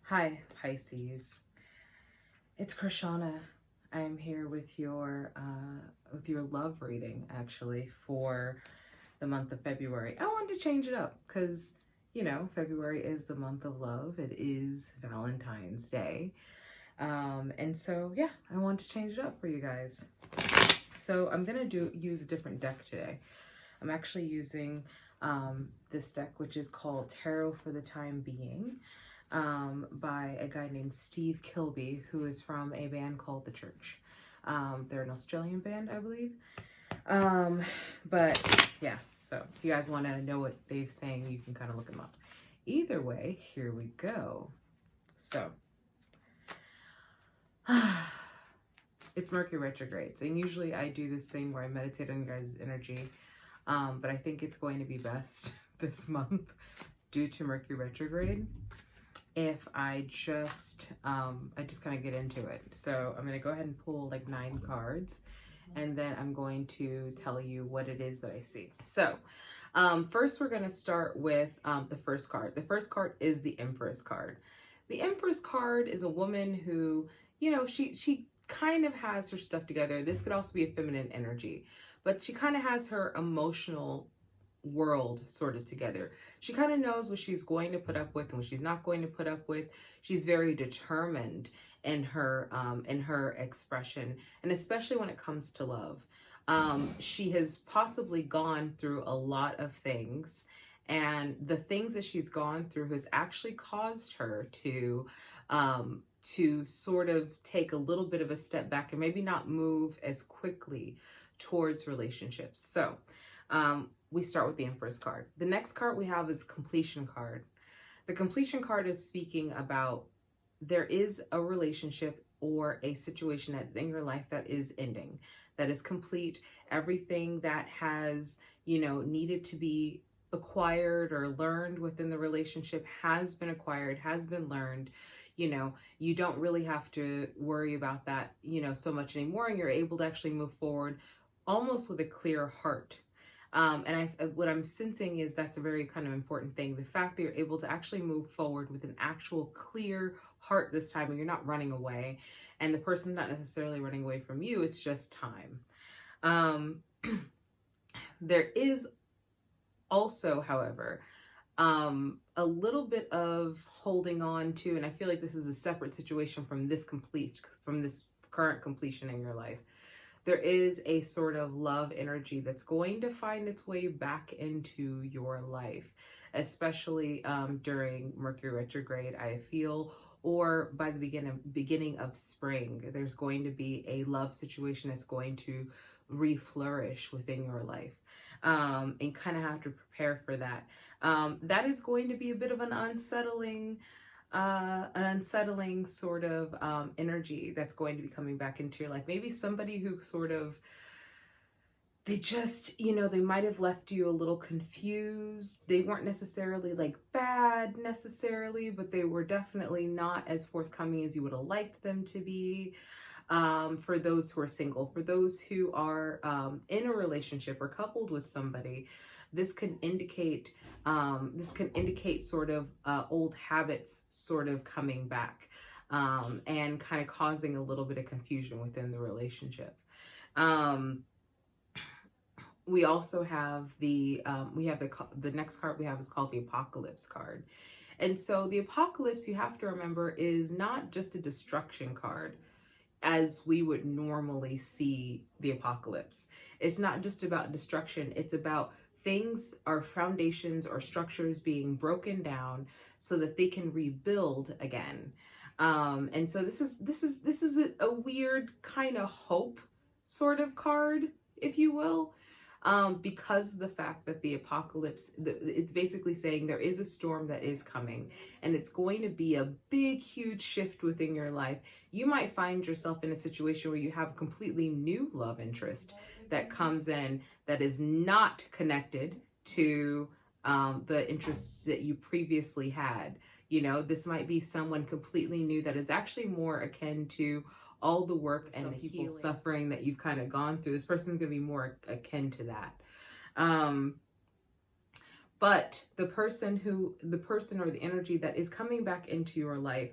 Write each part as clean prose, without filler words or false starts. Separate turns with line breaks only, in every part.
Hi, Pisces. It's Krishana. I'm here with your love reading, actually, for the month of February. I wanted to change it up because, February is the month of love. It is Valentine's Day. And so, yeah, I want to change it up for you guys. So I'm going to use a different deck today. I'm actually using this deck, which is called Tarot for the Time Being, by a guy named Steve Kilby, who is from a band called The Church. They're an Australian band, I believe. But yeah, so if you guys want to know what they're saying, you can kind of look them up. Either way, here we go. So, it's Mercury retrograde. And usually I do this thing where I meditate on your guys' energy. But I think it's going to be best this month due to Mercury retrograde if I just kind of get into it. So I'm going to go ahead and pull like 9 cards, and then I'm going to tell you what it is that I see. So first we're going to start with the first card. The first card is the Empress card. The Empress card is a woman who, she kind of has her stuff together. This could also be a feminine energy, but she kind of has her emotional world sorted together. She kind of knows what she's going to put up with and what she's not going to put up with. She's very determined in her expression, and especially when it comes to love. She has possibly gone through a lot of things, and the things that she's gone through has actually caused her to sort of take a little bit of a step back and maybe not move as quickly towards relationships. So we start with the Empress card. The next card we have is Completion card. The Completion card is speaking about there is a relationship or a situation that's in your life that is ending, that is complete. Everything that has, needed to be acquired or learned within the relationship has been acquired, has been learned. You don't really have to worry about that, so much anymore, and you're able to actually move forward almost with a clear heart. What I'm sensing is that's a very kind of important thing. The fact that you're able to actually move forward with an actual clear heart this time, and you're not running away, and the person's not necessarily running away from you. It's just time. There is also, however, a little bit of holding on to, and I feel like this is a separate situation from this current completion in your life. There is a sort of love energy that's going to find its way back into your life, especially during Mercury retrograde, I feel, or by the beginning of spring. There's going to be a love situation that's going to reflourish within your life, and kind of have to prepare for that. That is going to be a bit of an unsettling sort of energy that's going to be coming back into your life. Maybe somebody who sort of, they just, they might have left you a little confused. They weren't necessarily like bad necessarily, but they were definitely not as forthcoming as you would have liked them to be. For those who are single, for those who are in a relationship or coupled with somebody, this can indicate sort of old habits sort of coming back, and kind of causing a little bit of confusion within the relationship. We also have the next card we have is called the Apocalypse card. And so the Apocalypse, you have to remember, is not just a destruction card as we would normally see the apocalypse. It's not just about destruction. It's about things, our foundations or structures being broken down so that they can rebuild again. And so this is a weird kind of hope sort of card, if you will. Because of the fact that the apocalypse, it's basically saying there is a storm that is coming, and it's going to be a big, huge shift within your life. You might find yourself in a situation where you have a completely new love interest that comes in that is not connected to the interests that you previously had. This might be someone completely new that is actually more akin to all the work and the healing, suffering that you've kind of gone through. This person's going to be more akin to that. But the person or the energy that is coming back into your life,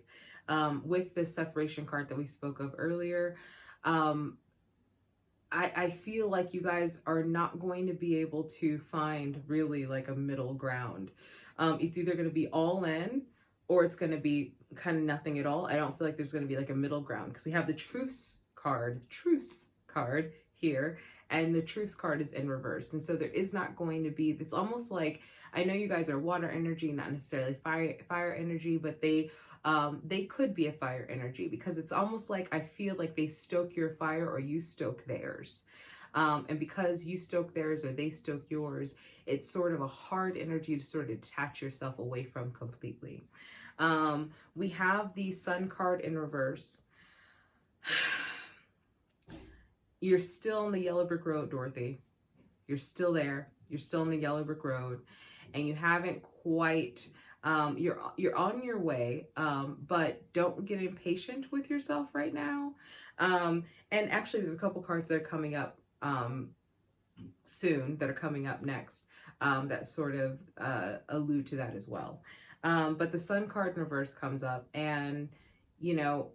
with this separation card that we spoke of earlier, I feel like you guys are not going to be able to find really like a middle ground. It's either going to be all in, or it's going to be kind of nothing at all. I don't feel like there's going to be like a middle ground, because we have the truce card here, and the truce card is in reverse. And so there is not going to be, it's almost like, I know you guys are water energy, not necessarily fire energy, but they could be a fire energy, because it's almost like I feel like they stoke your fire or you stoke theirs. And because you stoke theirs or they stoke yours, it's sort of a hard energy to sort of detach yourself away from completely. We have the Sun card in reverse. You're still on the yellow brick road, Dorothy. You're still there. You're still on the yellow brick road, and you haven't quite, you're on your way, but don't get impatient with yourself right now. And actually, there's a couple cards that are coming up soon, that are coming up next, that sort of allude to that as well. But the Sun card in reverse comes up, and you know,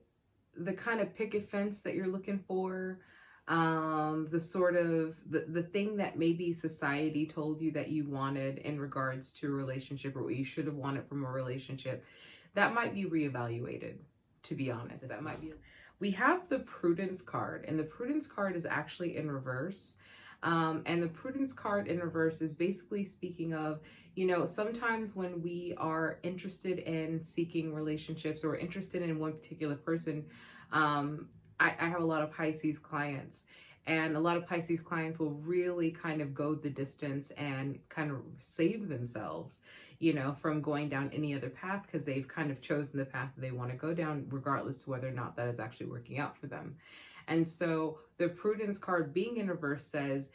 the kind of picket fence that you're looking for, the sort of the thing that maybe society told you that you wanted in regards to a relationship, or what you should have wanted from a relationship, that might be reevaluated, to be honest. That might be. We have the Prudence card, and the Prudence card is actually in reverse. And the Prudence card in reverse is basically speaking of, you know, sometimes when we are interested in seeking relationships, or interested in one particular person, I have a lot of Pisces clients, and a lot of Pisces clients will really kind of go the distance and kind of save themselves, you know, from going down any other path, because they've kind of chosen the path that they want to go down, regardless to whether or not that is actually working out for them. And so the Prudence card being in reverse says,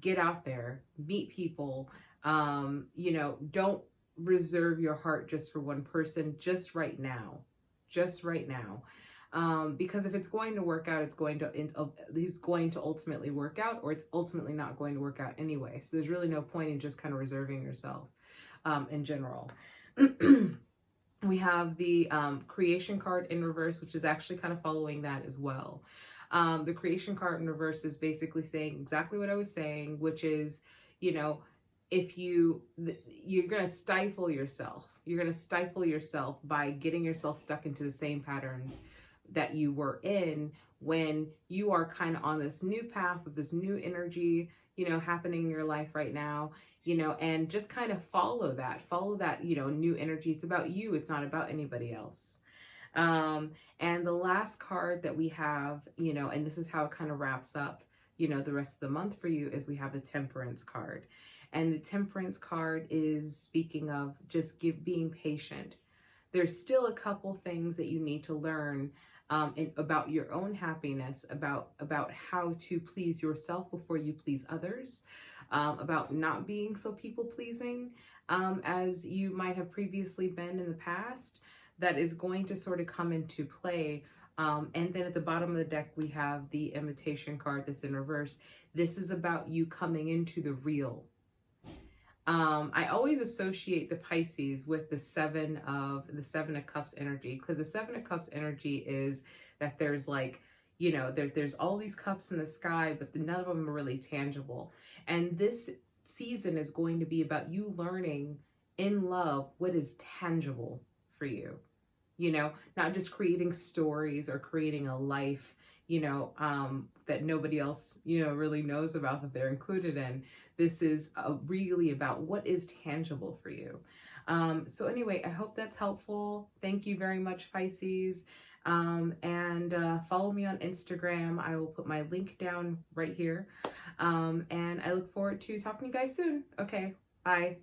get out there, meet people, you know, don't reserve your heart just for one person, just right now. Because if it's going to work out, he's going to ultimately work out, or it's ultimately not going to work out anyway. So there's really no point in just kind of reserving yourself, in general. We have the Creation card in reverse, which is actually kind of following that as well. The Creation card in reverse is basically saying exactly what I was saying, which is, you know, if you're going to stifle yourself. You're going to stifle yourself by getting yourself stuck into the same patterns that you were in, when you are kind of on this new path with this new energy, you know, happening in your life right now, you know, and just kind of follow that, you know, new energy. It's about you. It's not about anybody else. And the last card that we have, you know, and this is how it kind of wraps up, you know, the rest of the month for you, is we have the Temperance card. And the Temperance card is speaking of just being patient. There's still a couple things that you need to learn about your own happiness, about how to please yourself before you please others, about not being so people-pleasing as you might have previously been in the past. That is going to sort of come into play. And then at the bottom of the deck, we have the Invitation card that's in reverse. This is about you coming into the real. I always associate the Pisces with the Seven of Cups energy, because the Seven of Cups energy is that there's like, you know, there's all these cups in the sky, but none of them are really tangible. And this season is going to be about you learning in love what is tangible for you. You know, not just creating stories or creating a life, you know, that nobody else, you know, really knows about, that they're included in. This is really about what is tangible for you. So anyway, I hope that's helpful. Thank you very much, Pisces. And follow me on Instagram. I will put my link down right here. And I look forward to talking to you guys soon. Okay, bye.